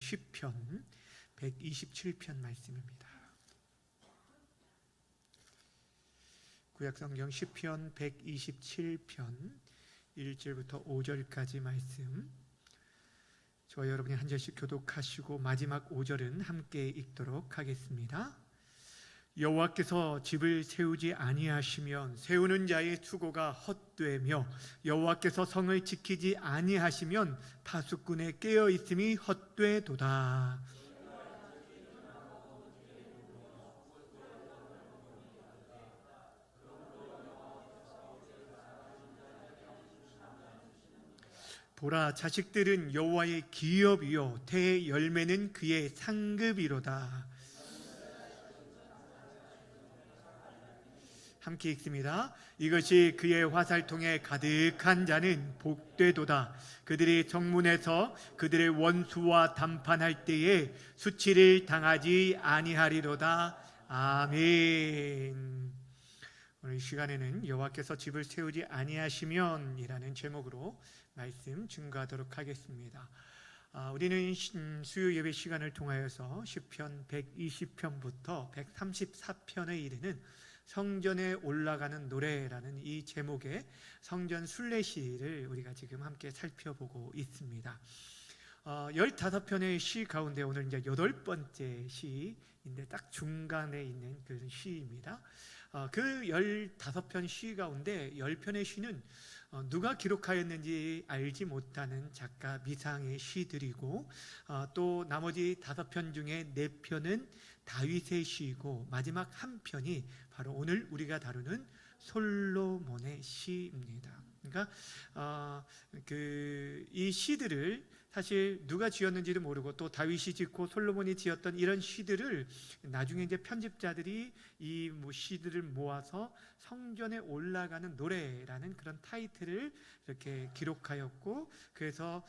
시편 127편 말씀입니다. 구약성경 시편 127편 1절부터 5절까지 말씀, 저와 여러분이 한 절씩 교독하시고 마지막 5절은 함께 읽도록 하겠습니다. 여호와께서 집을 세우지 아니하시면 세우는 자의 수고가 헛되며, 여호와께서 성을 지키지 아니하시면 파수꾼의 깨어 있음이 헛되도다. 보라, 자식들은 여호와의 기업이요 대 열매는 그의 상급이로다. 함께 읽습니다. 이것이 그의 화살통에 가득한 자는 복되도다. 그들이 정문에서 그들의 원수와 담판할 때에 수치를 당하지 아니하리로다. 아멘. 오늘 이 시간에는 여호와께서 집을 세우지 아니하시면 이라는 제목으로 말씀 증거하도록 하겠습니다. 우리는 수요 예배 시간을 통하여서 시편 120편부터 134편에 이르는 성전에 올라가는 노래라는 이 제목의 성전 순례시를 우리가 지금 함께 살펴보고 있습니다. 15편의 시 가운데 오늘 이제 8번째 시인데 딱 중간에 있는 그런 시입니다. 그 15편 시 가운데 10편의 시는 누가 기록하였는지 알지 못하는 작가 미상의 시들이고, 또 나머지 5편 중에 4편은 다윗의 시이고, 마지막 한 편이 바로 오늘 우리가 다루는 솔로몬의 시입니다. 그러니까 이 시들을 사실 누가 지었는지도 모르고, 또 다윗이 짓고 솔로몬이 지었던 이런 시들을 나중에 이제 편집자들이 이 시들을 모아서 성전에 올라가는 노래라는 그런 타이틀을 이렇게 기록하였고, 그래서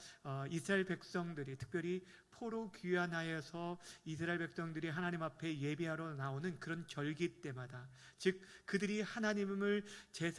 이스라엘 백성들이 특별히 포로 귀환하여서 이스라엘 백성들이 하나님 앞에 예배하러 나오는 그런 절기 때마다, 즉 그들이 하나님을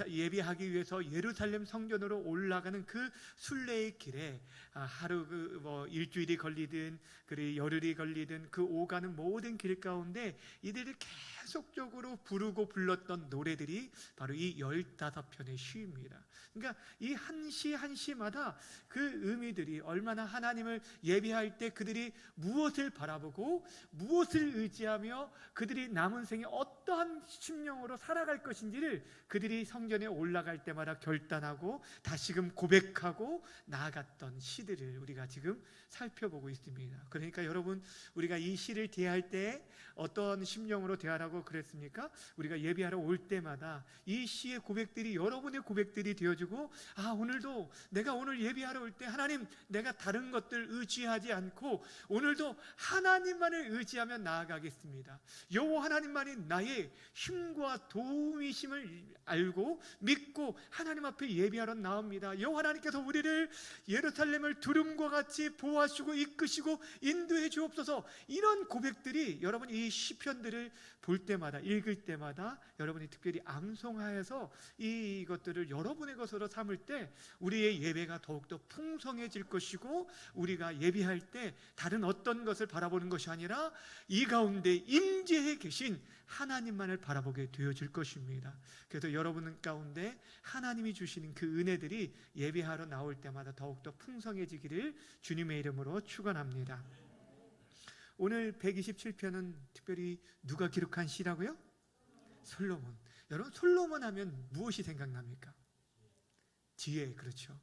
예배하기 위해서 예루살렘 성전으로 올라가는 그 순례의 길에 하루 일주일이 걸리든 그리고 열흘이 걸리든 그 오가는 모든 길 가운데 이들이 계속적으로 부르고 불렀던 노래들이 바로 이 15편의 시입니다. 그러니까 이 한 시 한 시마다 그 의미들이 얼마나 하나님을 예배할 때 그들이 무엇을 바라보고 무엇을 의지하며 그들이 남은 생에 어떠한 심령으로 살아갈 것인지를 그들이 성전에 올라갈 때마다 결단하고 다시금 고백하고 나아갔던 시들을 우리가 지금 살펴보고 있습니다. 그러니까 여러분, 우리가 이 시를 대할 때 어떤 심령으로 대하라고 그랬습니까? 우리가 예배하러 올 때마다 이 시의 고백들이 여러분의 고백들이 되어주고, 오늘도 내가 오늘 예배하러 올 때 하나님, 내가 다른 것들 의지하지 않고 오늘도 하나님만을 의지하며 나아가겠습니다. 여호와 하나님만이 나의 힘과 도움이심을 알고 믿고 하나님 앞에 예배하러 나옵니다. 여호와 하나님께서 우리를 예루살렘을 두름과 같이 보호하시고 이끄시고 인도해 주옵소서. 이런 고백들이 여러분 이 시편들을 볼 때마다, 읽을 때마다 여러분이 특별히 암송하여서 이것들을 여러분의 것으로 삼을 때 우리의 예배가 더욱더 풍성해질 것이고, 우리가 예배할 때 다른 어떤 것을 바라보는 것이 아니라 이 가운데 임재해 계신 하나님만을 바라보게 되어질 것입니다. 그래서 여러분 가운데 하나님이 주시는 그 은혜들이 예배하러 나올 때마다 더욱더 풍성해지기를 주님의 이름으로 축원합니다. 오늘 127편은 특별히 누가 기록한 시라고요? 솔로몬. 여러분, 솔로몬 하면 무엇이 생각납니까? 지혜, 그렇죠.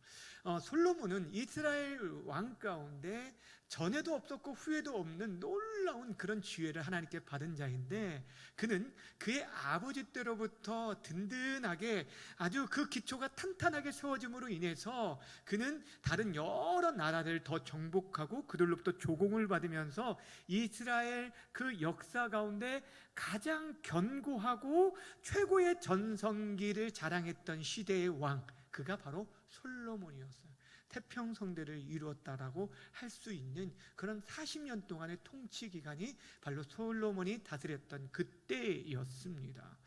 솔로몬은 이스라엘 왕 가운데 전에도 없었고 후에도 없는 놀라운 그런 지혜를 하나님께 받은 자인데, 그는 그의 아버지 때로부터 든든하게 아주 그 기초가 탄탄하게 세워짐으로 인해서 그는 다른 여러 나라를 더 정복하고 그들로부터 조공을 받으면서 이스라엘 그 역사 가운데 가장 견고하고 최고의 전성기를 자랑했던 시대의 왕, 그가 바로 솔로몬이었어요. 태평성대를 이루었다라고 할 수 있는 그런 40년 동안의 통치 기간이 바로 솔로몬이 다스렸던 그때였습니다.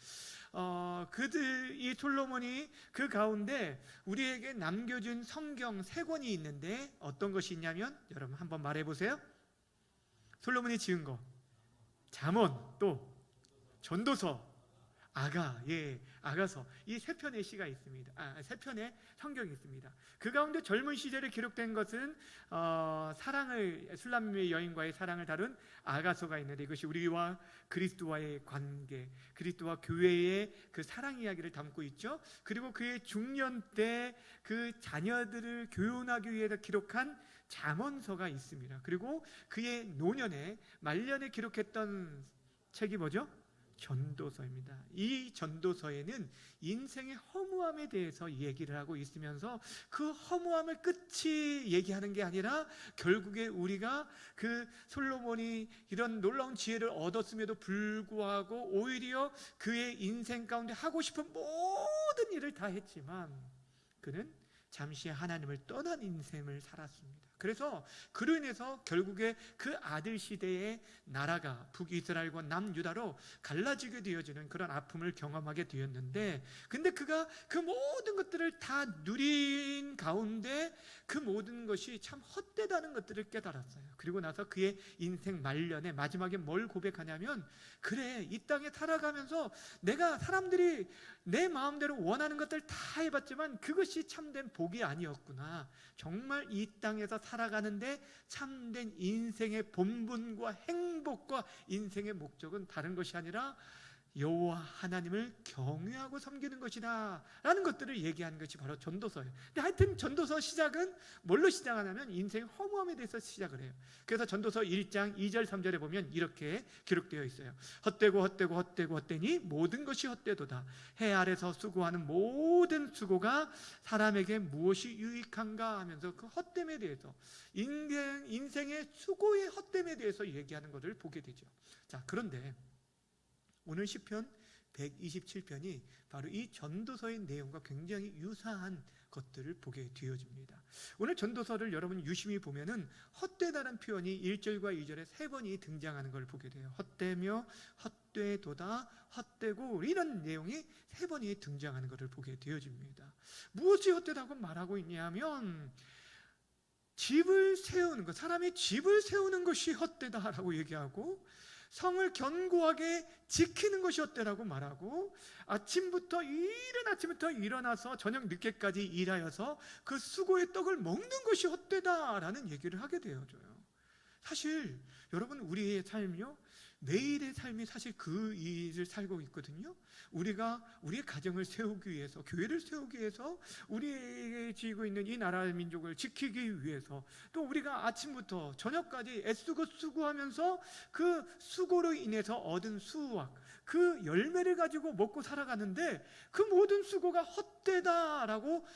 이 솔로몬이 그 가운데 우리에게 남겨준 성경 3권이 있는데 어떤 것이 있냐면, 여러분 한번 말해보세요. 솔로몬이 지은 거, 잠언, 또 전도서, 아가서, 이 세 편의 시가 있습니다. 세 편의 성경이 있습니다. 그 가운데 젊은 시절에 기록된 것은 술람의 여인과의 사랑을 다룬 아가서가 있는데, 이것이 우리와 그리스도와의 관계, 그리스도와 교회의 그 사랑 이야기를 담고 있죠. 그리고 그의 중년 때 그 자녀들을 교훈하기 위해서 기록한 잠언서가 있습니다. 그리고 그의 노년에 말년에 기록했던 책이 뭐죠? 전도서입니다. 이 전도서에는 인생의 허무함에 대해서 얘기를 하고 있으면서 그 허무함을 끝이 얘기하는 게 아니라 결국에 우리가 그 솔로몬이 이런 놀라운 지혜를 얻었음에도 불구하고 오히려 그의 인생 가운데 하고 싶은 모든 일을 다 했지만 그는 잠시 하나님을 떠난 인생을 살았습니다. 그래서 그로 인해서 결국에 그 아들 시대의 나라가 북이스라엘과 남유다로 갈라지게 되어지는 그런 아픔을 경험하게 되었는데, 근데 그가 그 모든 것들을 다 누린 가운데 그 모든 것이 참 헛되다는 것들을 깨달았어요. 그리고 나서 그의 인생 말년에 마지막에 뭘 고백하냐면, 그래, 이 땅에 살아가면서 내가 사람들이 내 마음대로 원하는 것들 다 해봤지만 그것이 참된 복이 아니었구나. 정말 이 땅에서 살아가는데 참된 인생의 본분과 행복과 인생의 목적은 다른 것이 아니라 여호와 하나님을 경외하고 섬기는 것이다 라는 것들을 얘기하는 것이 바로 전도서예요. 근데 하여튼 전도서 시작은 뭘로 시작하냐면 인생의 허무함에 대해서 시작을 해요. 그래서 전도서 1장 2절 3절에 보면 이렇게 기록되어 있어요. 헛되니 모든 것이 헛되도다. 해 아래서 수고하는 모든 수고가 사람에게 무엇이 유익한가 하면서 그 헛됨에 대해서, 인생의 수고의 헛됨에 대해서 얘기하는 것을 보게 되죠. 자, 그런데 오늘 시편 127편이 바로 이 전도서의 내용과 굉장히 유사한 것들을 보게 되어집니다. 오늘 전도서를 여러분 유심히 보면은 헛되다는 표현이 1절과 2절에 3번이 등장하는 걸 보게 돼요. 헛되며, 헛되도다, 헛되고, 이런 내용이 3번이 등장하는 것을 보게 되어집니다. 무엇이 헛되다고 말하고 있냐면 집을 세우는 것, 사람이 집을 세우는 것이 헛되다라고 얘기하고, 성을 견고하게 지키는 것이 헛되다고 말하고, 이른 아침부터 일어나서 저녁 늦게까지 일하여서 그 수고의 떡을 먹는 것이 헛되다라는 얘기를 하게 되어져요. 사실 여러분, 우리의 삶이요, 매일의 삶이 사실 그 일을 살고 있거든요. 우리가 우리의 가정을 세우기 위해서, 교회를 세우기 위해서, 우리에게 지고 있는 이 나라의 민족을 지키기 위해서, 또 우리가 아침부터 저녁까지 애쓰고 수고하면서 그 수고로 인해서 얻은 수확, 그 열매를 가지고 먹고 살아가는데 그 모든 수고가 헛되다라고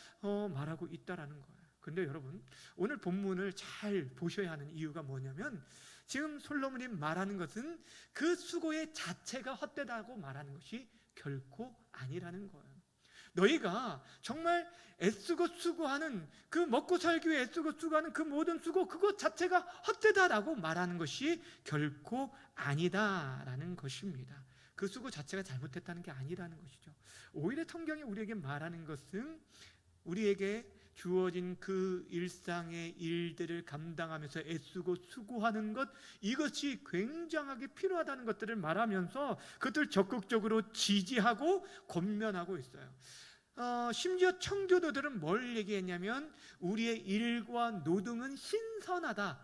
말하고 있다라는 거예요. 근데 여러분, 오늘 본문을 잘 보셔야 하는 이유가 뭐냐면, 지금 솔로몬이 말하는 것은 그 수고의 자체가 헛되다고 말하는 것이 결코 아니라는 거예요. 너희가 정말 애쓰고 수고하는, 그 먹고 살기 위해 애쓰고 수고하는 그 모든 수고, 그것 자체가 헛되다라고 말하는 것이 결코 아니다라는 것입니다. 그 수고 자체가 잘못됐다는 게 아니라는 것이죠. 오히려 성경이 우리에게 말하는 것은 우리에게 주어진 그 일상의 일들을 감당하면서 애쓰고 수고하는 것, 이것이 굉장하게 필요하다는 것들을 말하면서 그것을 적극적으로 지지하고 권면하고 있어요. 심지어 청교도들은 뭘 얘기했냐면, 우리의 일과 노동은 신선하다,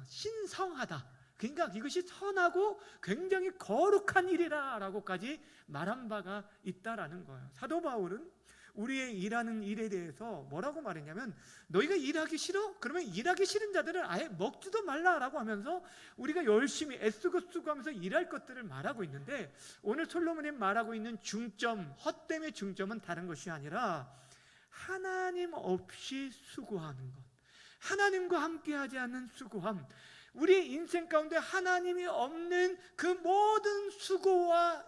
신성하다, 그러니까 이것이 선하고 굉장히 거룩한 일이라라고까지 말한 바가 있다라는 거예요. 사도 바울은 우리의 일하는 일에 대해서 뭐라고 말했냐면, 너희가 일하기 싫어? 그러면 일하기 싫은 자들은 아예 먹지도 말라라고 하면서 우리가 열심히 애쓰고 수고하면서 일할 것들을 말하고 있는데, 오늘 솔로몬이 말하고 있는 중점, 헛됨의 중점은 다른 것이 아니라 하나님 없이 수고하는 것, 하나님과 함께하지 않는 수고함, 우리 인생 가운데 하나님이 없는 그 모든 수고와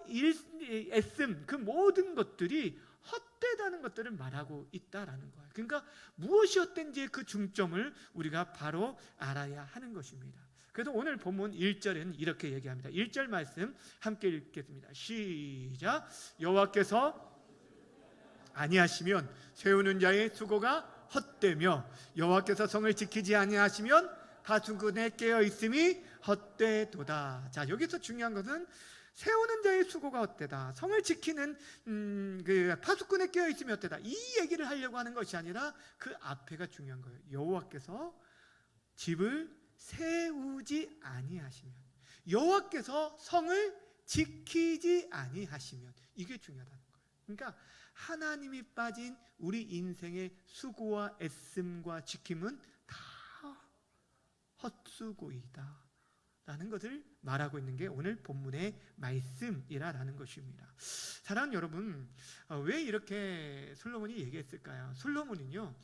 애씀, 그 모든 것들이 헛되다는 것들을 말하고 있다라는 거예요. 그러니까 무엇이 헛된지의 그 중점을 우리가 바로 알아야 하는 것입니다. 그래서 오늘 본문 1절은 이렇게 얘기합니다. 1절 말씀 함께 읽겠습니다. 시작. 여호와께서 아니하시면 세우는 자의 수고가 헛되며, 여호와께서 성을 지키지 아니하시면 파수꾼에 깨어 있음이 헛되도다. 자, 여기서 중요한 것은 세우는 자의 수고가 헛되다. 성을 지키는 그 파수꾼에 깨어 있음이 헛되다. 이 얘기를 하려고 하는 것이 아니라 그 앞에가 중요한 거예요. 여호와께서 집을 세우지 아니하시면, 여호와께서 성을 지키지 아니하시면, 이게 중요하다는 거예요. 그러니까 하나님이 빠진 우리 인생의 수고와 애씀과 지킴은 다 헛수고이다 라는 것을 말하고 있는 게 오늘 본문의 말씀이라는 것입니다. 사랑하는 여러분, 왜 이렇게 솔로몬이 얘기했을까요? 솔로몬은요,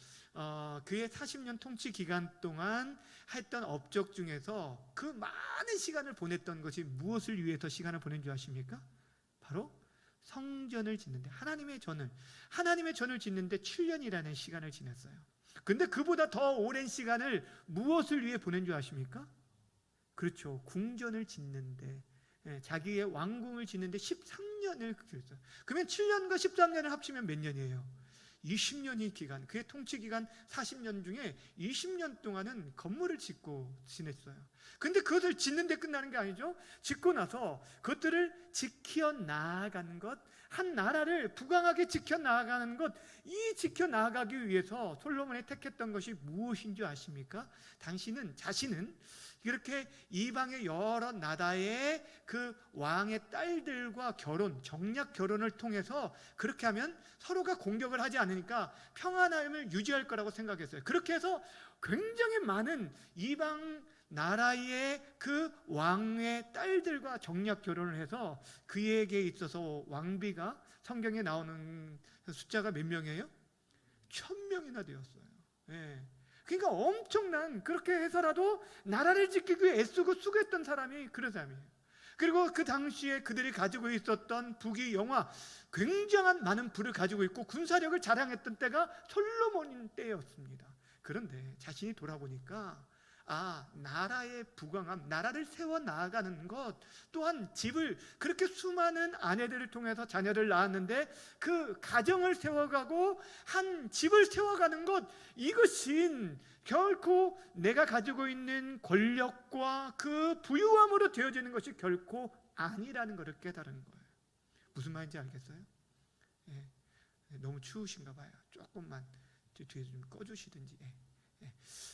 그의 40년 통치 기간 동안 했던 업적 중에서 그 많은 시간을 보냈던 것이 무엇을 위해서 시간을 보낸 줄 아십니까? 바로 성전을 짓는데, 하나님의 전을 짓는데 7년이라는 시간을 지냈어요. 근데 그보다 더 오랜 시간을 무엇을 위해 보낸 줄 아십니까? 그렇죠. 궁전을 짓는데, 자기의 왕궁을 짓는데 13년을 그랬어요. 그러면 7년과 13년을 합치면 몇 년이에요? 20년의 기간, 그의 통치 기간 40년 중에 20년 동안은 건물을 짓고 지냈어요. 근데 그것을 짓는데 끝나는 게 아니죠. 짓고 나서 그것들을 지켜 나아가는 것, 한 나라를 부강하게 지켜 나아가는 것, 이 지켜 나아가기 위해서 솔로몬이 택했던 것이 무엇인 줄 아십니까? 자신은 이렇게 이방의 여러 나라의 그 왕의 딸들과 정략 결혼을 통해서, 그렇게 하면 서로가 공격을 하지 않으니까 평안함을 유지할 거라고 생각했어요. 그렇게 해서 굉장히 많은 이방 나라의 그 왕의 딸들과 정략 결혼을 해서 그에게 있어서 왕비가 성경에 나오는 숫자가 몇 명이에요? 1000명이나 되었어요. 그러니까 엄청난, 그렇게 해서라도 나라를 지키기 위해 애쓰고 수고했던 사람이 그런 사람이에요. 그리고 그 당시에 그들이 가지고 있었던 부귀 영화, 굉장한 많은 부를 가지고 있고 군사력을 자랑했던 때가 솔로몬 때였습니다. 그런데 자신이 돌아보니까 나라의 부강함, 나라를 세워 나아가는 것, 또한 집을, 그렇게 수많은 아내들을 통해서 자녀를 낳았는데 그 가정을 세워가고 한 집을 세워가는 것, 이것이 결코 내가 가지고 있는 권력과 그 부유함으로 되어지는 것이 결코 아니라는 것을 깨달은 거예요. 무슨 말인지 알겠어요? 너무 추우신가 봐요. 조금만 뒤에 좀 꺼주시든지.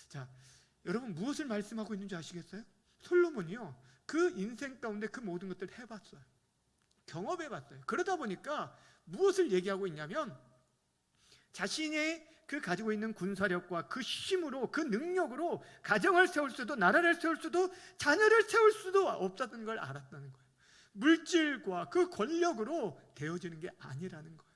자, 여러분, 무엇을 말씀하고 있는지 아시겠어요? 솔로몬이요, 그 인생 가운데 그 모든 것들을 해봤어요. 경험해봤어요. 그러다 보니까 무엇을 얘기하고 있냐면, 자신의 그 가지고 있는 군사력과 그 힘으로, 그 능력으로 가정을 세울 수도, 나라를 세울 수도, 자녀를 세울 수도 없다는 걸 알았다는 거예요. 물질과 그 권력으로 되어지는 게 아니라는 거예요.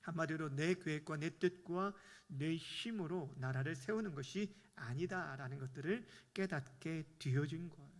한마디로 내 계획과 내 뜻과 내 힘으로 나라를 세우는 것이 아니다라는 것들을 깨닫게 되어진 거예요.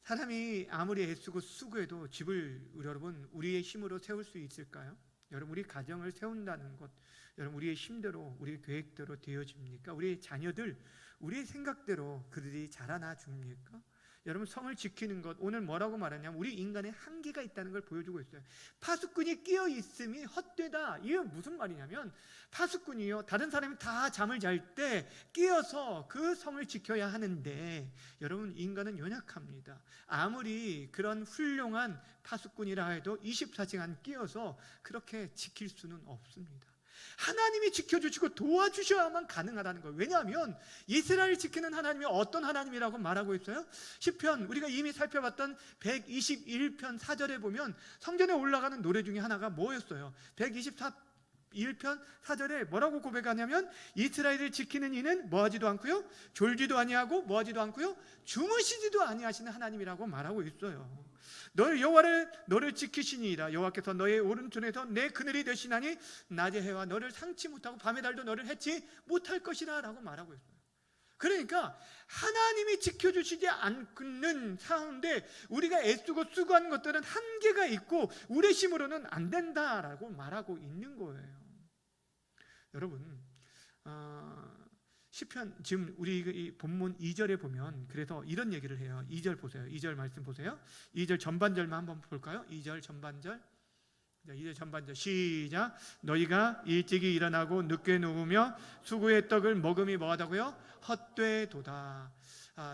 사람이 아무리 애쓰고 수고해도 집을, 여러분, 우리의 힘으로 세울 수 있을까요? 여러분, 우리 가정을 세운다는 것, 여러분, 우리의 힘대로, 우리의 계획대로 되어집니까? 우리의 자녀들, 우리의 생각대로 그들이 자라나 줍니까? 여러분, 성을 지키는 것, 오늘 뭐라고 말하냐면 우리 인간의 한계가 있다는 걸 보여주고 있어요. 파수꾼이 끼어 있음이 헛되다. 이게 무슨 말이냐면, 파수꾼이요, 다른 사람이 다 잠을 잘 때 끼어서 그 성을 지켜야 하는데, 여러분, 인간은 연약합니다. 아무리 그런 훌륭한 파수꾼이라 해도 24시간 끼어서 그렇게 지킬 수는 없습니다. 하나님이 지켜주시고 도와주셔야만 가능하다는 거예요. 왜냐하면 이스라엘을 지키는 하나님이 어떤 하나님이라고 말하고 있어요? 시편, 우리가 이미 살펴봤던 121편 4절에 보면 성전에 올라가는 노래 중에 하나가 뭐였어요? 121편 4절에 뭐라고 고백하냐면, 이스라엘을 지키는 이는 뭐하지도 않고요, 졸지도 아니하고 뭐하지도 않고요, 주무시지도 아니하시는 하나님이라고 말하고 있어요. 너를 지키시니이다. 여호와께서 너의 오른손에서 내 그늘이 되시나니 낮의 해와 너를 상치 못하고 밤의 달도 너를 해치 못할 것이라 라고 말하고 있어요. 그러니까 하나님이 지켜주시지 않는 상황인데 우리가 애쓰고 수고하는 것들은 한계가 있고 우리의 힘으로는 안 된다라고 말하고 있는 거예요. 여러분, 시편, 지금 우리 이 본문 2절에 보면 그래서 이런 얘기를 해요. 2절 보세요. 2절 말씀 보세요. 2절 전반절만 한번 볼까요? 2절 전반절. 자, 이제 전반전 시작. 너희가 일찍이 일어나고 늦게 누우며 수고의 떡을 먹음이 뭐하다고요? 헛되도다.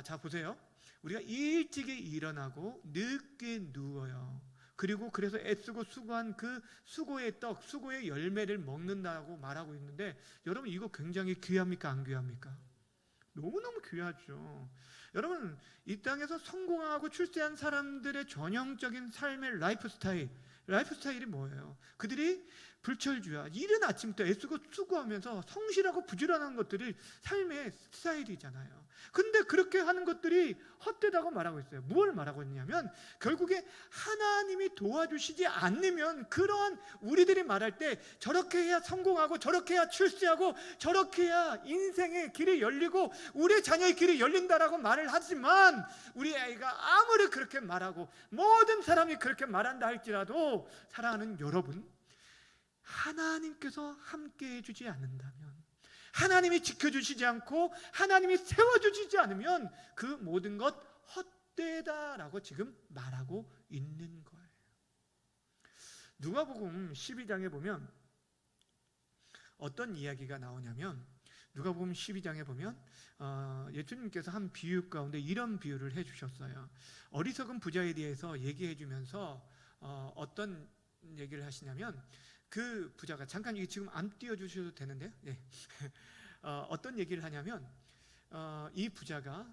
자 보세요. 우리가 일찍이 일어나고 늦게 누워요. 그리고 그래서 애쓰고 수고한 그 수고의 떡, 수고의 열매를 먹는다고 말하고 있는데, 여러분 이거 굉장히 귀합니까 안 귀합니까? 너무너무 귀하죠. 여러분 이 땅에서 성공하고 출세한 사람들의 전형적인 삶의 라이프 스타일이 뭐예요? 그들이 불철주야, 이른 아침부터 애쓰고 수고하면서 성실하고 부지런한 것들이 삶의 스타일이잖아요. 근데 그렇게 하는 것들이 헛되다고 말하고 있어요. 무엇을 말하고 있냐면, 결국에 하나님이 도와주시지 않으면, 그러한 우리들이 말할 때 저렇게 해야 성공하고 저렇게 해야 출세하고 저렇게 해야 인생의 길이 열리고 우리 자녀의 길이 열린다라고 말을 하지만, 우리 아이가 아무리 그렇게 말하고 모든 사람이 그렇게 말한다 할지라도, 사랑하는 여러분, 하나님께서 함께 해주지 않는다면, 하나님이 지켜주시지 않고 하나님이 세워주시지 않으면 그 모든 것 헛되다라고 지금 말하고 있는 거예요. 누가복음 12장에 보면 어떤 이야기가 나오냐면, 누가복음 12장에 보면 예수님께서 한 비유 가운데 이런 비유를 해주셨어요. 어리석은 부자에 대해서 얘기해 주면서 어떤 얘기를 하시냐면, 그 부자가, 잠깐 이게 지금 안 띄워주셔도 되는데요. 네. 어떤 얘기를 하냐면, 이 부자가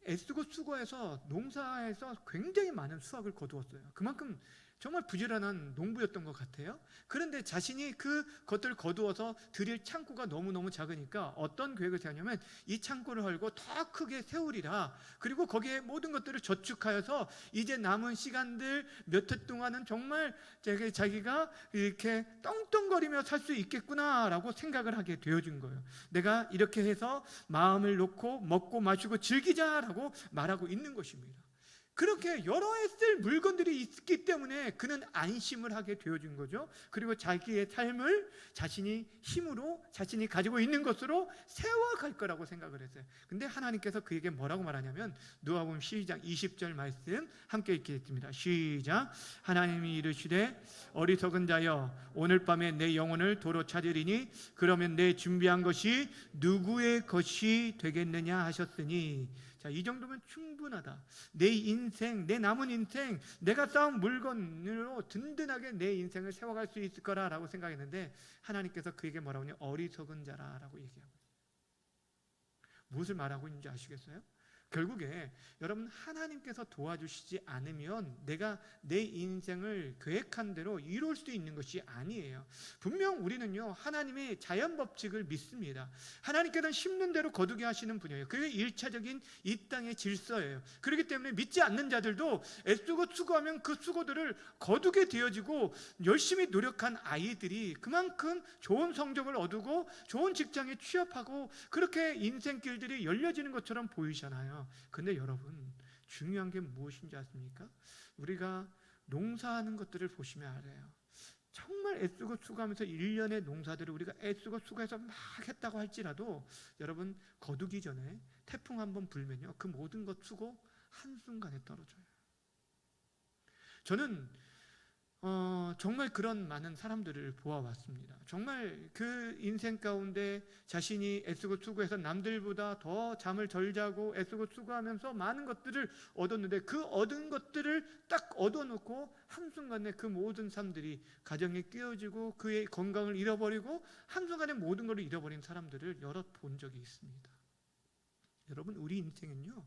애쓰고 수고해서 농사에서 굉장히 많은 수확을 거두었어요. 그만큼 정말 부지런한 농부였던 것 같아요. 그런데 자신이 그 것들을 거두어서 드릴 창고가 너무너무 작으니까 어떤 계획을 세웠냐면, 이 창고를 헐고 더 크게 세우리라. 그리고 거기에 모든 것들을 저축하여서 이제 남은 시간들 몇 해 동안은 정말 자기가 이렇게 떵떵거리며 살 수 있겠구나라고 생각을 하게 되어진 거예요. 내가 이렇게 해서 마음을 놓고 먹고 마시고 즐기자라고 말하고 있는 것입니다. 그렇게 여러 해 쓸 물건들이 있기 때문에 그는 안심을 하게 되어진 거죠. 그리고 자기의 삶을 자신이 힘으로, 자신이 가지고 있는 것으로 세워갈 거라고 생각을 했어요. 근데 하나님께서 그에게 뭐라고 말하냐면, 누가복음 12장 20절 말씀 함께 읽겠습니다. 시작. 하나님이 이르시되 어리석은 자여, 오늘 밤에 내 영혼을 도로 찾으리니 그러면 내 준비한 것이 누구의 것이 되겠느냐 하셨으니. 자, 이 정도면 충분하다. 내 인생, 내 남은 인생, 내가 쌓은 물건으로 든든하게 내 인생을 세워갈 수 있을 거라라고 생각했는데, 하나님께서 그에게 뭐라고 하냐? 어리석은 자라라고 얘기하고 있어요. 무엇을 말하고 있는지 아시겠어요? 결국에 여러분, 하나님께서 도와주시지 않으면 내가 내 인생을 계획한 대로 이룰 수 있는 것이 아니에요. 분명 우리는요, 하나님의 자연 법칙을 믿습니다. 하나님께서는 심는 대로 거두게 하시는 분이에요. 그게 1차적인 이 땅의 질서예요. 그렇기 때문에 믿지 않는 자들도 애쓰고 수고하면 그 수고들을 거두게 되어지고, 열심히 노력한 아이들이 그만큼 좋은 성적을 얻고 좋은 직장에 취업하고 그렇게 인생길들이 열려지는 것처럼 보이잖아요. 근데 여러분, 중요한 게 무엇인지 아십니까? 우리가 농사하는 것들을 보시면 알아요. 정말 애쓰고 수고하면서 1년의 농사들을 우리가 애쓰고 수고해서 막 했다고 할지라도, 여러분, 거두기 전에 태풍 한번 불면요, 그 모든 것 수고 한순간에 떨어져요. 저는 정말 그런 많은 사람들을 보아왔습니다. 정말 그 인생 가운데 자신이 애쓰고 수고해서 남들보다 더 잠을 덜 자고 애쓰고 수고하면서 많은 것들을 얻었는데, 그 얻은 것들을 딱 얻어놓고 한순간에 그 모든 사람들이 가정에 깨어지고 그의 건강을 잃어버리고 한순간에 모든 것을 잃어버린 사람들을 여럿 본 적이 있습니다. 여러분, 우리 인생은요,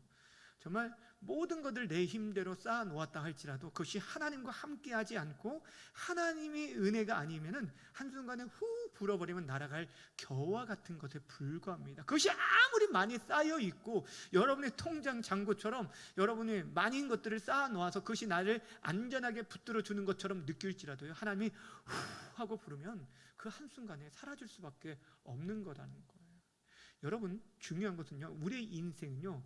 정말 모든 것을 내 힘대로 쌓아 놓았다 할지라도 그것이 하나님과 함께하지 않고 하나님의 은혜가 아니면은 한순간에 후 불어버리면 날아갈 겨와 같은 것에 불과합니다. 그것이 아무리 많이 쌓여 있고 여러분의 통장 잔고처럼 여러분이 많은 것들을 쌓아 놓아서 그것이 나를 안전하게 붙들어 주는 것처럼 느낄지라도요, 하나님이 후 하고 부르면 그 한순간에 사라질 수밖에 없는 거라는 거예요. 여러분, 중요한 것은요, 우리의 인생은요,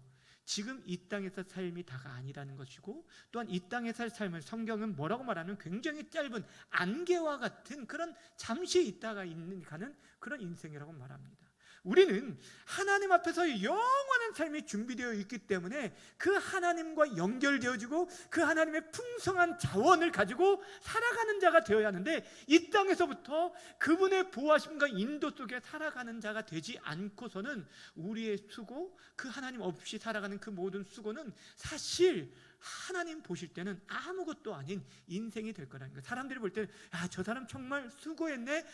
지금 이 땅에서 삶이 다가 아니라는 것이고, 또한 이 땅에 살 삶을 성경은 뭐라고 말하면 굉장히 짧은 안개와 같은 그런 잠시 있다가 가는 그런 인생이라고 말합니다. 우리는 하나님 앞에서 영원한 삶이 준비되어 있기 때문에 그 하나님과 연결되어지고 그 하나님의 풍성한 자원을 가지고 살아가는 자가 되어야 하는데, 이 땅에서부터 그분의 보호하심과 인도 속에 살아가는 자가 되지 않고서는 우리의 수고, 그 하나님 없이 살아가는 그 모든 수고는 사실 하나님 보실 때는 아무것도 아닌 인생이 될 거라는 거예요. 사람들이 볼 때는 저 사람 정말 수고했네,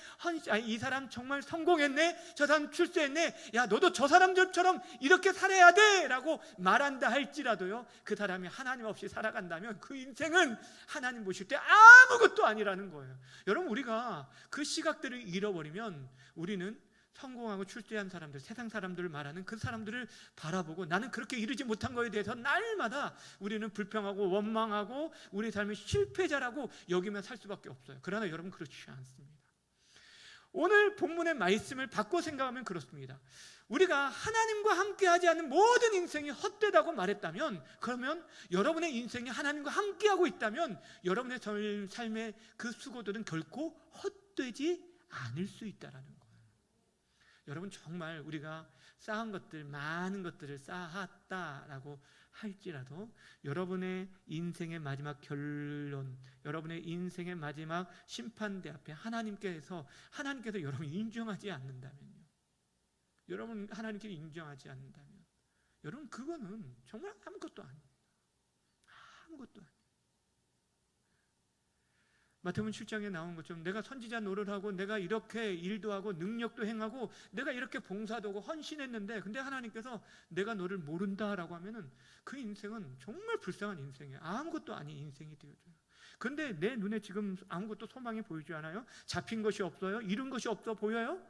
이 사람 정말 성공했네, 저 사람 출세했네, 야 너도 저 사람들처럼 이렇게 살아야 돼 라고 말한다 할지라도요, 그 사람이 하나님 없이 살아간다면 그 인생은 하나님 보실 때 아무것도 아니라는 거예요. 여러분, 우리가 그 시각들을 잃어버리면 우리는 성공하고 출세한 사람들, 세상 사람들을 말하는 그 사람들을 바라보고 나는 그렇게 이루지 못한 거에 대해서 날마다 우리는 불평하고 원망하고 우리 삶의 실패자라고 여기면 살 수밖에 없어요. 그러나 여러분, 그렇지 않습니다. 오늘 본문의 말씀을 바꿔 생각하면 그렇습니다. 우리가 하나님과 함께하지 않는 모든 인생이 헛되다고 말했다면, 그러면 여러분의 인생이 하나님과 함께하고 있다면 여러분의 삶의 그 수고들은 결코 헛되지 않을 수 있다는 거예요. 여러분, 정말 우리가 쌓은 것들, 많은 것들을 쌓았다라고 할지라도 여러분의 인생의 마지막 결론, 여러분의 인생의 마지막 심판대 앞에 하나님께서 여러분을 인정하지 않는다면요, 여러분 하나님께 인정하지 않는다면 여러분, 그거는 정말 아무것도 아닙니다. 아무것도 아닙니다. 마태복음 7장에 나온 것처럼 내가 선지자 노릇을 하고 내가 이렇게 일도 하고 능력도 행하고 내가 이렇게 봉사도 하고 헌신했는데, 근데 하나님께서 내가 너를 모른다라고 하면은 그 인생은 정말 불쌍한 인생이에요. 아무것도 아닌 인생이 되어져요. 그런데 내 눈에 지금 아무것도 소망이 보이지 않아요? 잡힌 것이 없어요? 이룬 것이 없어 보여요?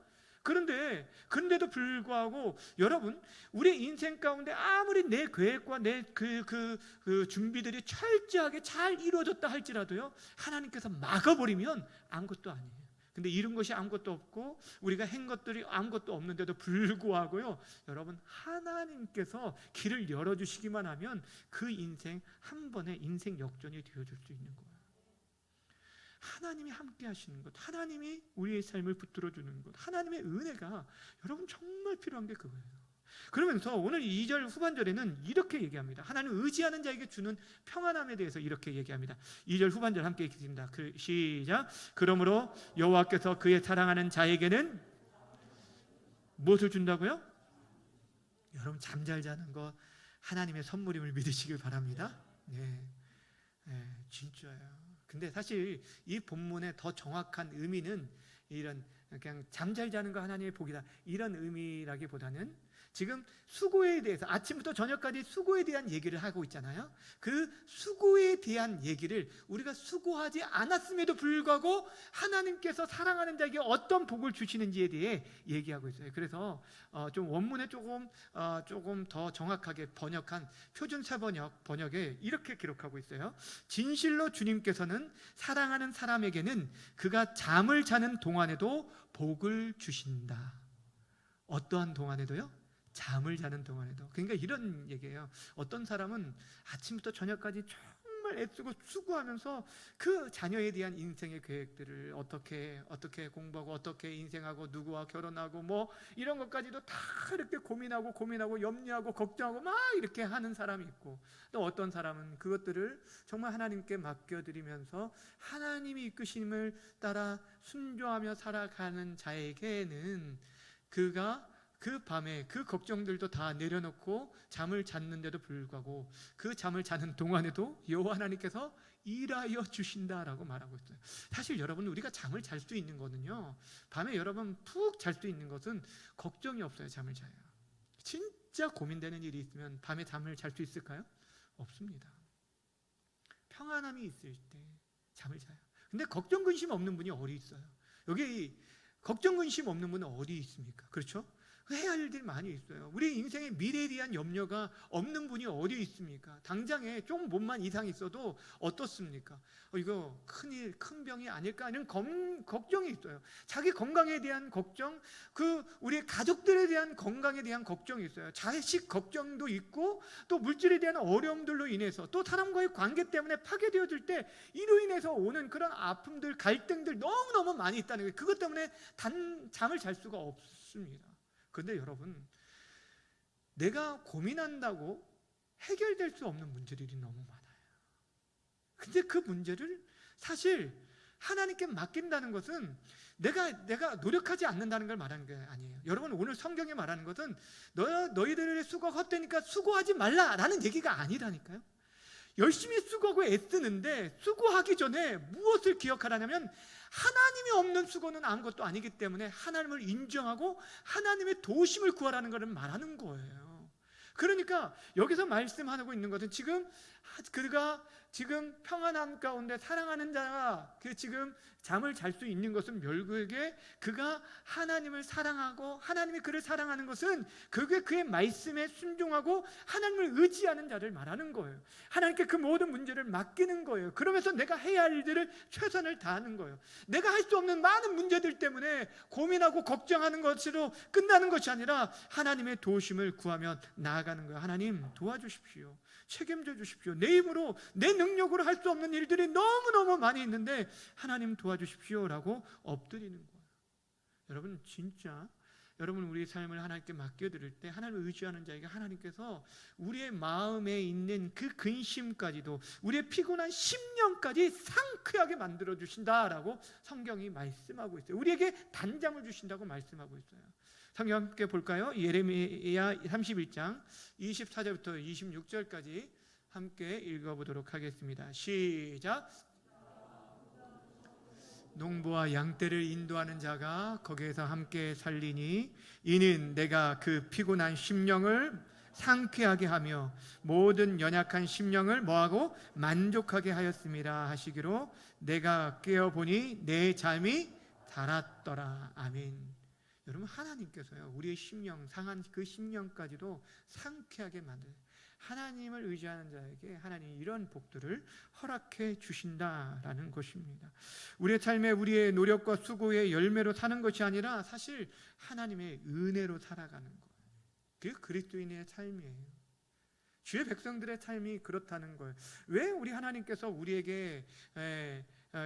그런데도 불구하고 여러분, 우리 인생 가운데 아무리 내 계획과 내 그 준비들이 철저하게 잘 이루어졌다 할지라도요, 하나님께서 막아버리면 아무것도 아니에요. 근데 이룬 것이 아무것도 없고 우리가 한 것들이 아무것도 없는데도 불구하고요, 여러분, 하나님께서 길을 열어주시기만 하면 그 인생 한 번에 인생 역전이 되어줄 수 있는 거예요. 하나님이 함께 하시는 것, 하나님이 우리의 삶을 붙들어주는 것, 하나님의 은혜가 여러분 정말 필요한 게 그거예요. 그러면서 오늘 2절 후반절에는 이렇게 얘기합니다. 하나님 의지하는 자에게 주는 평안함에 대해서 이렇게 얘기합니다. 2절 후반절 함께 읽겠습니다. 시작. 그러므로 여호와께서 그의 사랑하는 자에게는 무엇을 준다고요? 여러분, 잠 잘 자는 거 하나님의 선물임을 믿으시길 바랍니다. 네, 진짜예요. 근데 사실 이 본문의 더 정확한 의미는 이런, 그냥 잠 잘 자는 거 하나님의 복이다, 이런 의미라기보다는 지금 수고에 대해서 아침부터 저녁까지 수고에 대한 얘기를 하고 있잖아요. 그 수고에 대한 얘기를 우리가 수고하지 않았음에도 불구하고 하나님께서 사랑하는 자에게 어떤 복을 주시는지에 대해 얘기하고 있어요. 그래서 좀 원문에 조금 더 정확하게 번역한 표준사 번역에 이렇게 기록하고 있어요. 진실로 주님께서는 사랑하는 사람에게는 그가 잠을 자는 동안에도 복을 주신다. 어떠한 동안에도요? 잠을 자는 동안에도. 그러니까 이런 얘기예요. 어떤 사람은 아침부터 저녁까지 정말 애쓰고 수고하면서 그 자녀에 대한 인생의 계획들을 어떻게 공부하고 어떻게 인생하고 누구와 결혼하고 뭐 이런 것까지도 다 이렇게 고민하고 염려하고 걱정하고 막 이렇게 하는 사람이 있고, 또 어떤 사람은 그것들을 정말 하나님께 맡겨드리면서 하나님이 이끄심을 따라 순종하며 살아가는 자에게는 그가 그 밤에 그 걱정들도 다 내려놓고 잠을 잤는데도 불구하고 그 잠을 자는 동안에도 여호와 하나님께서 일하여 주신다라고 말하고 있어요. 사실 여러분, 우리가 잠을 잘 수 있는 거는요, 밤에 여러분 푹 잘 수 있는 것은 걱정이 없어요. 잠을 자요. 진짜 고민되는 일이 있으면 밤에 잠을 잘 수 있을까요? 없습니다. 평안함이 있을 때 잠을 자요. 근데 걱정 근심 없는 분이 어디 있어요? 여기 걱정 근심 없는 분은 어디 있습니까? 그렇죠? 해야 할 일들이 많이 있어요. 우리 인생의 미래에 대한 염려가 없는 분이 어디 있습니까? 당장에 좀 몸만 이상이 있어도 어떻습니까? 이거 큰일, 큰 병이 아닐까 하는 걱정이 있어요. 자기 건강에 대한 걱정, 우리 가족들에 대한 건강에 대한 걱정이 있어요. 자식 걱정도 있고, 또 물질에 대한 어려움들로 인해서, 또 사람과의 관계 때문에 파괴되어질 때 이로 인해서 오는 그런 아픔들, 갈등들 너무너무 많이 있다는 거예요. 그것 때문에 잠을 잘 수가 없습니다. 그런데 여러분, 내가 고민한다고 해결될 수 없는 문제들이 너무 많아요. 근데 그 문제를 사실 하나님께 맡긴다는 것은 내가 노력하지 않는다는 걸 말하는 게 아니에요. 여러분, 오늘 성경에 말하는 것은 너희들의 수고가 헛되니까 수고하지 말라라는 얘기가 아니라니까요. 열심히 수고하고 애쓰는데 수고하기 전에 무엇을 기억하라냐면 하나님이 없는 수고는 아무것도 아니기 때문에 하나님을 인정하고 하나님의 도우심을 구하라는 것을 말하는 거예요. 그러니까 여기서 말씀하고 있는 것은 지금 그가 지금 평안함 가운데 사랑하는 자가 지금 잠을 잘 수 있는 것은 결국에 그가 하나님을 사랑하고 하나님이 그를 사랑하는 것은 그게 그의 말씀에 순종하고 하나님을 의지하는 자를 말하는 거예요. 하나님께 그 모든 문제를 맡기는 거예요. 그러면서 내가 해야 할 일들을 최선을 다하는 거예요. 내가 할 수 없는 많은 문제들 때문에 고민하고 걱정하는 것으로 끝나는 것이 아니라 하나님의 도우심을 구하며 나아가는 거예요. 하나님 도와주십시오. 책임져 주십시오. 내 힘으로 내 능력으로 할 수 없는 일들이 너무너무 많이 있는데 하나님 도와주십시오라고 엎드리는 거예요. 여러분, 진짜 여러분, 우리의 삶을 하나님께 맡겨드릴 때 하나님을 의지하는 자에게 하나님께서 우리의 마음에 있는 그 근심까지도 우리의 피곤한 심령까지 상쾌하게 만들어 주신다라고 성경이 말씀하고 있어요. 우리에게 단잠을 주신다고 말씀하고 있어요. 성경 함께 볼까요? 예레미야 31장 24절부터 26절까지 함께 읽어보도록 하겠습니다. 시작. 농부와 양떼를 인도하는 자가 거기에서 함께 살리니 이는 내가 그 피곤한 심령을 상쾌하게 하며 모든 연약한 심령을 뭐하고 만족하게 하였습니다 하시기로 내가 깨어보니 내 잠이 달았더라. 아멘. 여러분, 하나님께서요 우리의 심령, 상한 그 심령까지도 상쾌하게 만들, 하나님을 의지하는 자에게 하나님이 이런 복들을 허락해 주신다라는 것입니다. 우리의 삶에 우리의 노력과 수고의 열매로 사는 것이 아니라 사실 하나님의 은혜로 살아가는 거예요. 그게 그리스도인의 삶이에요. 주의 백성들의 삶이 그렇다는 거예요. 왜 우리 하나님께서 우리에게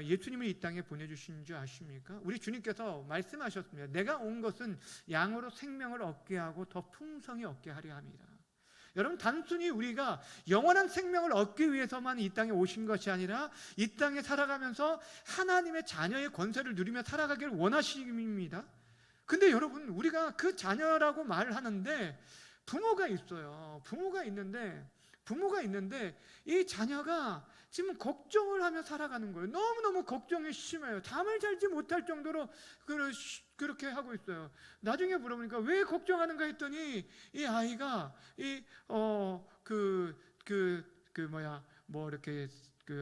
예수님을 이 땅에 보내주신 줄 아십니까? 우리 주님께서 말씀하셨습니다. 내가 온 것은 양으로 생명을 얻게 하고 더 풍성히 얻게 하려 함이라. 여러분, 단순히 우리가 영원한 생명을 얻기 위해서만 이 땅에 오신 것이 아니라 이 땅에 살아가면서 하나님의 자녀의 권세를 누리며 살아가기를 원하십니다. 근데 여러분, 우리가 그 자녀라고 말을 하는데 부모가 있어요. 부모가 있는데 이 자녀가 지금 걱정을 하며 살아가는 거예요. 너무너무 걱정이 심해요. 잠을 잘지 못할 정도로 그렇게 하고 있어요. 나중에 물어보니까 왜 걱정하는가 했더니 이 아이가 이렇게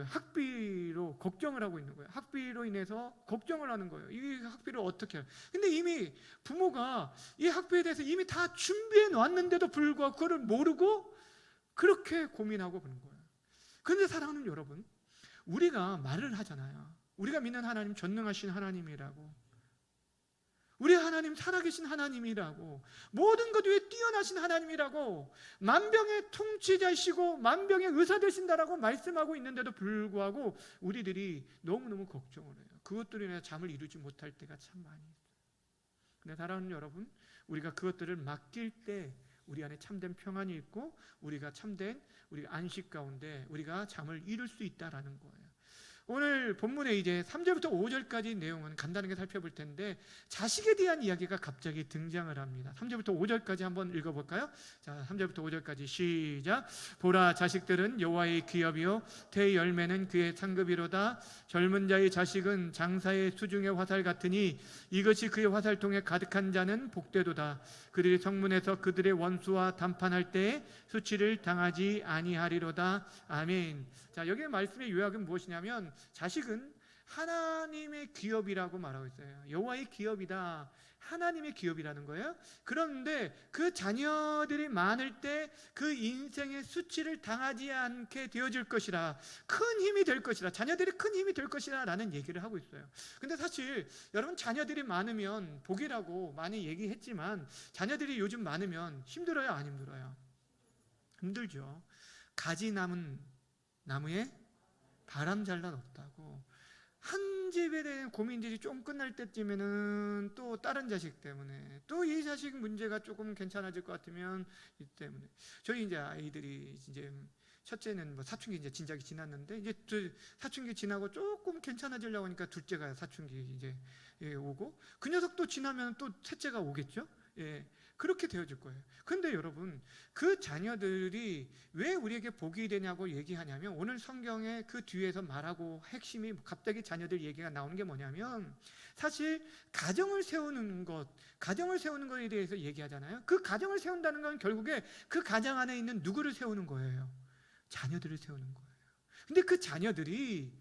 학비로 걱정을 하고 있는 거예요. 학비로 인해서 걱정을 하는 거예요. 이 학비를 어떻게 해요? 근데 이미 부모가 이 학비에 대해서 이미 다 준비해 놨는데도 불구하고 그걸 모르고 그렇게 고민하고 그런 거예요. 그런데 사랑하는 여러분, 우리가 말을 하잖아요. 우리가 믿는 하나님 전능하신 하나님이라고, 우리 하나님 살아계신 하나님이라고, 모든 것 위에 뛰어나신 하나님이라고, 만병의 통치자이시고 만병의 의사 되신다라고 말씀하고 있는데도 불구하고 우리들이 너무너무 걱정을 해요. 그것들로 인해 잠을 이루지 못할 때가 참 많이 있어요. 근데 사랑하는 여러분, 우리가 그것들을 맡길 때 우리 안에 참된 평안이 있고 우리가 참된 우리가 안식 가운데 우리가 잠을 이룰 수 있다라는 거예요. 오늘 본문에 이제 3절부터 5절까지 내용은 간단하게 살펴볼 텐데 자식에 대한 이야기가 갑자기 등장을 합니다. 3절부터 5절까지 한번 읽어볼까요? 자, 3절부터 5절까지 시작. 보라, 자식들은 여호와의 기업이요 태의 열매는 그의 상급이로다. 젊은 자의 자식은 장사의 수중의 화살 같으니 이것이 그의 화살통에 가득한 자는 복되도다. 그들이 성문에서 그들의 원수와 담판할 때에 수치를 당하지 아니하리로다. 아멘. 자, 여기의 말씀의 요약은 무엇이냐면 자식은 하나님의 기업이라고 말하고 있어요. 여호와의 기업이다. 하나님의 기업이라는 거예요. 그런데 그 자녀들이 많을 때 그 인생의 수치를 당하지 않게 되어질 것이라, 큰 힘이 될 것이라, 자녀들이 큰 힘이 될 것이라 라는 얘기를 하고 있어요. 근데 사실 여러분, 자녀들이 많으면 복이라고 많이 얘기했지만 자녀들이 요즘 많으면 힘들어요, 안 힘들어요? 힘들죠. 가지 남은 나무에 바람 잘라 없다고. 한 집에 대한 고민들이 좀 끝날 때쯤에는 또 다른 자식 때문에, 또 이 자식 문제가 조금 괜찮아질 것 같으면 이 때문에. 저희 이제 아이들이 이제 첫째는 뭐 사춘기 이제 진작이 지났는데, 이제 사춘기 지나고 조금 괜찮아지려고 하니까 둘째가 사춘기 이제 오고, 그 녀석도 지나면 또 셋째가 오겠죠. 예, 그렇게 되어질 거예요. 근데 여러분, 그 자녀들이 왜 우리에게 복이 되냐고 얘기하냐면, 오늘 성경에 그 뒤에서 말하고 핵심이 갑자기 자녀들 얘기가 나오는 게 뭐냐면, 사실 가정을 세우는 것에 대해서 얘기하잖아요. 그 가정을 세운다는 건 결국에 그 가정 안에 있는 누구를 세우는 거예요? 자녀들을 세우는 거예요. 근데 그 자녀들이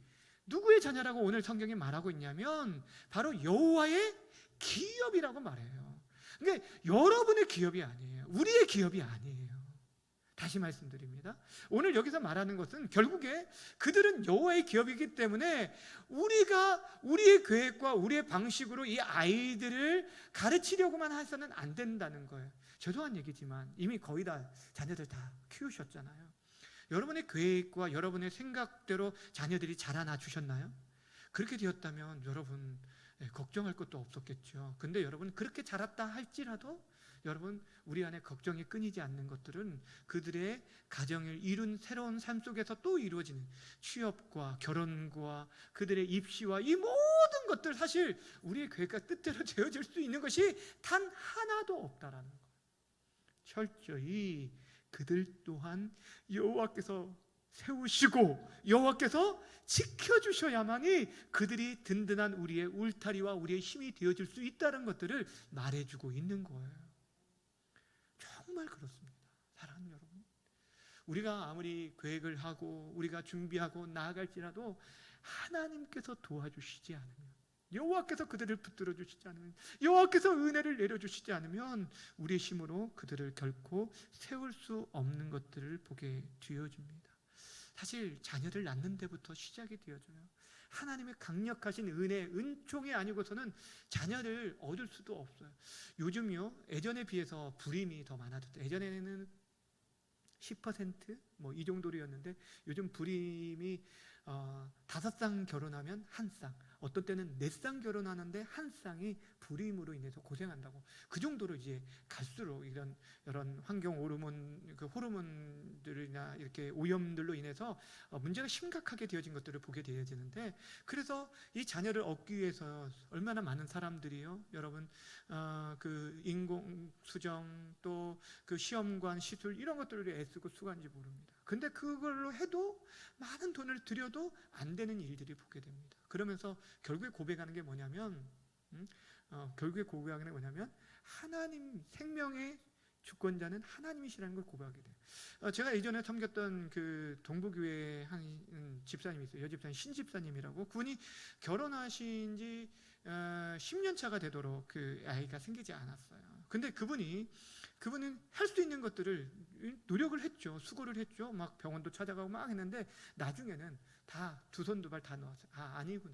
누구의 자녀라고 오늘 성경이 말하고 있냐면, 바로 여호와의 기업이라고 말해요. 그러니까 여러분의 기업이 아니에요. 우리의 기업이 아니에요. 다시 말씀드립니다. 오늘 여기서 말하는 것은 결국에 그들은 여호와의 기업이기 때문에 우리가 우리의 계획과 우리의 방식으로 이 아이들을 가르치려고만 해서는 안 된다는 거예요. 죄송한 얘기지만 이미 거의 다 자녀들 다 키우셨잖아요. 여러분의 계획과 여러분의 생각대로 자녀들이 자라나 주셨나요? 그렇게 되었다면 여러분 걱정할 것도 없었겠죠. 근데 여러분 그렇게 자랐다 할지라도 여러분 우리 안에 걱정이 끊이지 않는 것들은 그들의 가정을 이룬 새로운 삶 속에서 또 이루어지는 취업과 결혼과 그들의 입시와 이 모든 것들, 사실 우리의 계획과 뜻대로 되어질 수 있는 것이 단 하나도 없다라는 거예요. 철저히 그들 또한 여호와께서 세우시고 여호와께서 지켜주셔야만이 그들이 든든한 우리의 울타리와 우리의 힘이 되어줄 수 있다는 것들을 말해주고 있는 거예요. 정말 그렇습니다. 사랑하는 여러분, 우리가 아무리 계획을 하고 우리가 준비하고 나아갈지라도 하나님께서 도와주시지 않으면, 여호와께서 그들을 붙들어 주시지 않으면, 여호와께서 은혜를 내려주시지 않으면 우리의 힘으로 그들을 결코 세울 수 없는 것들을 보게 되어집니다. 사실 자녀를 낳는 데부터 시작이 되어져요. 하나님의 강력하신 은혜, 은총이 아니고서는 자녀를 얻을 수도 없어요. 요즘요, 예전에 비해서 불임이 더 많아졌어요. 예전에는 10% 뭐 이 정도였는데 요즘 불임이 5쌍 결혼하면 1쌍, 어떤 때는 4쌍 결혼하는데 1쌍이 불임으로 인해서 고생한다고. 그 정도로 이제 갈수록 이런 환경 호르몬들이나 이렇게 오염들로 인해서 문제가 심각하게 되어진 것들을 보게 되어지는데, 그래서 이 자녀를 얻기 위해서 얼마나 많은 사람들이요, 여러분 그 인공수정 또 그 시험관 시술 이런 것들을 애쓰고 수고한지 모릅니다. 근데 그걸로 해도 많은 돈을 들여도 안 되는 일들이 보게 됩니다. 그러면서 결국에 고백하는 게 뭐냐면 하나님, 생명의 주권자는 하나님이시라는 걸 고백하게 돼요. 제가 예전에 섬겼던 그 동부교회 한 집사님이 있어요. 여집사님, 신집사님이라고. 그분이 결혼하신 지 10년 차가 되도록 그 아이가 생기지 않았어요. 근데 그분은 할 수 있는 것들을 노력을 했죠. 수고를 했죠. 막 병원도 찾아가고 막 했는데 나중에는 다 두 손 두 발 다 놓았어요. 아니구나,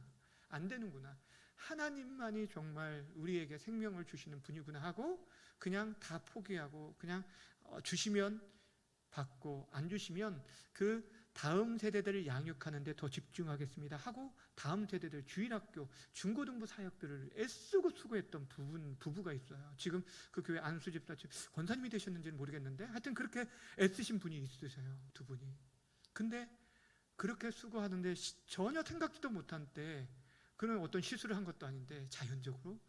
안 되는구나, 하나님만이 정말 우리에게 생명을 주시는 분이구나 하고 그냥 다 포기하고 그냥 주시면 받고 안 주시면 그 다음 세대들을 양육하는 데 더 집중하겠습니다 하고 다음 세대들 주일학교, 중고등부 사역들을 애쓰고 수고했던 부부가 있어요. 지금 그 교회 안수집사 권사님이 되셨는지는 모르겠는데 하여튼 그렇게 애쓰신 분이 있으세요, 두 분이. 근데 그렇게 수고하는데 전혀 생각지도 못한 때 그는 어떤 시술을 한 것도 아닌데 자연적으로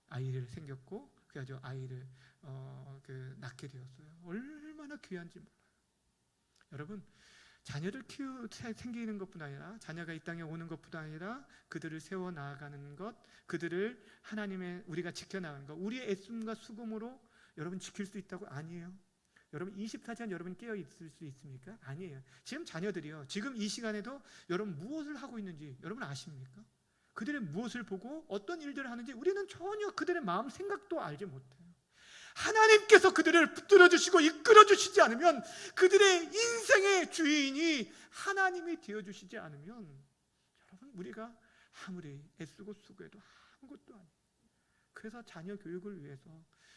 아이를 생겼고 그래가지고 아이를 낳게 되었어요. 얼마나 귀한지 몰라요. 여러분, 자녀를 생기는 것뿐 아니라 자녀가 이 땅에 오는 것뿐 아니라 그들을 세워 나아가는 것, 그들을 하나님의 우리가 지켜나가는 것, 우리의 애씀과 수고로 여러분 지킬 수 있다고? 아니에요. 여러분 24시간 여러분 깨어 있을 수 있습니까? 아니에요. 지금 자녀들이요, 지금 이 시간에도 여러분 무엇을 하고 있는지 여러분 아십니까? 그들의 무엇을 보고 어떤 일들을 하는지 우리는 전혀 그들의 마음 생각도 알지 못해요. 하나님께서 그들을 붙들어 주시고 이끌어 주시지 않으면, 그들의 인생의 주인이 하나님이 되어 주시지 않으면 여러분 우리가 아무리 애쓰고 수고해도 아무것도 아니에요. 그래서 자녀 교육을 위해서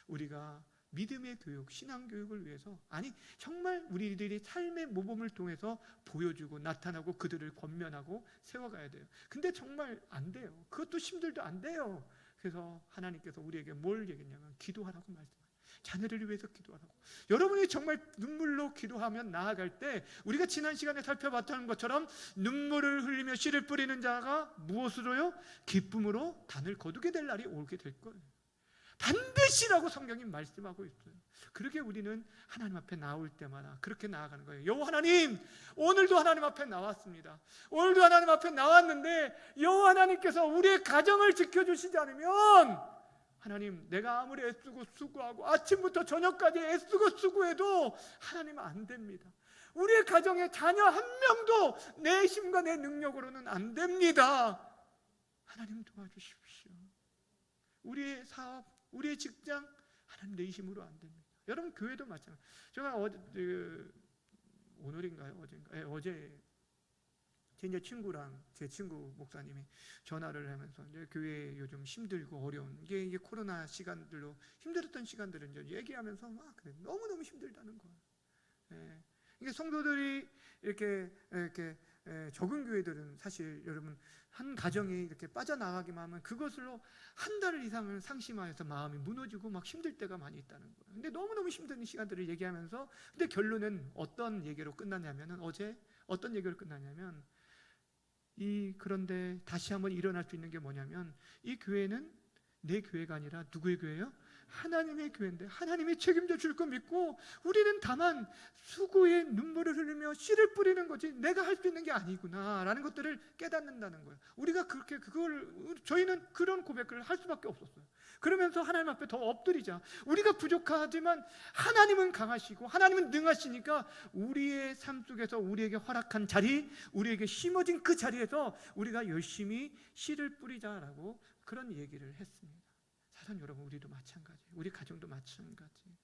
우리가 믿음의 교육, 신앙 교육을 위해서, 아니 정말 우리들이 삶의 모범을 통해서 보여주고 나타나고 그들을 권면하고 세워가야 돼요. 근데 정말 안 돼요. 그것도 힘들도 안 돼요. 그래서 하나님께서 우리에게 뭘 얘기했냐면 기도하라고 말씀해요. 자녀를 위해서 기도하라고. 여러분이 정말 눈물로 기도하면 나아갈 때, 우리가 지난 시간에 살펴봤던 것처럼 눈물을 흘리며 씨를 뿌리는 자가 무엇으로요? 기쁨으로 단을 거두게 될 날이 오게 될 거예요. 반드시라고 성경이 말씀하고 있어요. 그렇게 우리는 하나님 앞에 나올 때마다 그렇게 나아가는 거예요. 여호와 하나님, 오늘도 하나님 앞에 나왔습니다. 오늘도 하나님 앞에 나왔는데 여호와 하나님께서 우리의 가정을 지켜주시지 않으면, 하나님, 내가 아무리 애쓰고 수고하고 아침부터 저녁까지 애쓰고 수고해도 하나님 안 됩니다. 우리의 가정에 자녀 한 명도 내 힘과 내 능력으로는 안 됩니다. 하나님 도와주십시오. 우리의 사업, 우리의 직장, 하나님 내 힘으로 안 됩니다. 여러분, 교회도 마찬가지예요. 제가 오늘인가요? 어제인가요? 어제 제 친구 목사님이 전화를 하면서 이제 교회 요즘 힘들고 어려운 이게 코로나 시간들로 힘들었던 시간들을 이제 얘기하면서 막 그래, 너무너무 힘들다는 거예요. 예. 이게 성도들이 이렇게 적은 교회들은 사실 여러분 한 가정이 이렇게 빠져나가기만 하면 그것으로 한 달 이상을 상심하여서 마음이 무너지고 막 힘들 때가 많이 있다는 거예요. 근데 너무너무 힘든 시간들을 얘기하면서, 근데 결론은 어떤 얘기로 끝났냐면은, 어제 어떤 얘기로 끝났냐면, 그런데 다시 한번 일어날 수 있는 게 뭐냐면, 이 교회는 내 교회가 아니라 누구의 교회예요? 하나님의 교회인데 하나님이 책임져 줄 거 믿고 우리는 다만 수고의 눈물을 흘리며 씨를 뿌리는 거지 내가 할 수 있는 게 아니구나 라는 것들을 깨닫는다는 거예요. 우리가 저희는 그런 고백을 할 수밖에 없었어요. 그러면서 하나님 앞에 더 엎드리자. 우리가 부족하지만 하나님은 강하시고 하나님은 능하시니까 우리의 삶 속에서 우리에게 허락한 자리, 우리에게 심어진 그 자리에서 우리가 열심히 씨를 뿌리자라고 그런 얘기를 했습니다. 사랑 여러분, 우리도 마찬가지, 우리 가정도 마찬가지.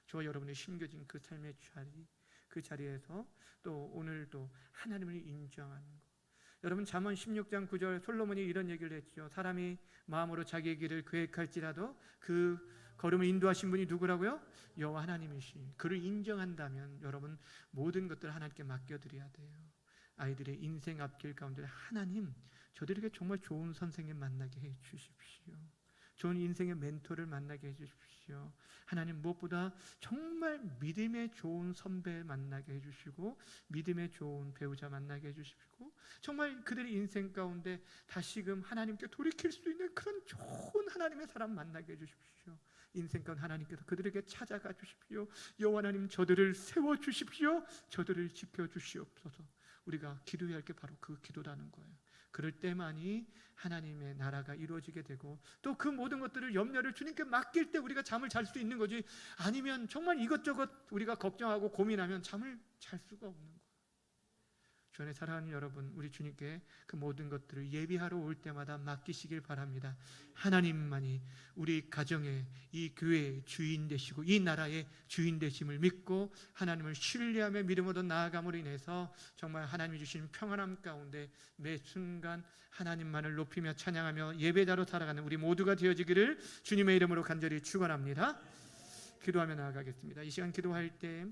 저와 여러분이 심겨진 그 삶의 자리, 그 자리에서 또 오늘도 하나님을 인정하는 것. 여러분, 잠언 16장 9절 솔로몬이 이런 얘기를 했죠. 사람이 마음으로 자기의 길을 계획할지라도 그 걸음을 인도하신 분이 누구라고요? 여호와 하나님이시. 그를 인정한다면 여러분 모든 것들을 하나님께 맡겨드려야 돼요. 아이들의 인생 앞길 가운데 하나님, 저들에게 정말 좋은 선생님 만나게 해 주십시오. 좋은 인생의 멘토를 만나게 해주십시오. 하나님, 무엇보다 정말 믿음의 좋은 선배 만나게 해주시고 믿음의 좋은 배우자 만나게 해주시고 정말 그들의 인생 가운데 다시금 하나님께 돌이킬 수 있는 그런 좋은 하나님의 사람 만나게 해주십시오. 인생 가운데 하나님께서 그들에게 찾아가 주십시오. 여호와 하나님, 저들을 세워주십시오. 저들을 지켜주시옵소서. 우리가 기도해야 할 게 바로 그 기도라는 거예요. 그럴 때만이 하나님의 나라가 이루어지게 되고 또 그 모든 것들을 염려를 주님께 맡길 때 우리가 잠을 잘 수 있는 거지, 아니면 정말 이것저것 우리가 걱정하고 고민하면 잠을 잘 수가 없는 거예요. 주 안에 사랑하는 여러분, 우리 주님께 그 모든 것들을 예비하러 올 때마다 맡기시길 바랍니다. 하나님만이 우리 가정의, 이 교회의 주인 되시고 이 나라의 주인 되심을 믿고 하나님을 신뢰하며 믿음으로 나아감으로 인해서 정말 하나님이 주신 평안함 가운데 매 순간 하나님만을 높이며 찬양하며 예배자로 살아가는 우리 모두가 되어지기를 주님의 이름으로 간절히 축원합니다. 기도하며 나아가겠습니다. 이 시간 기도할 때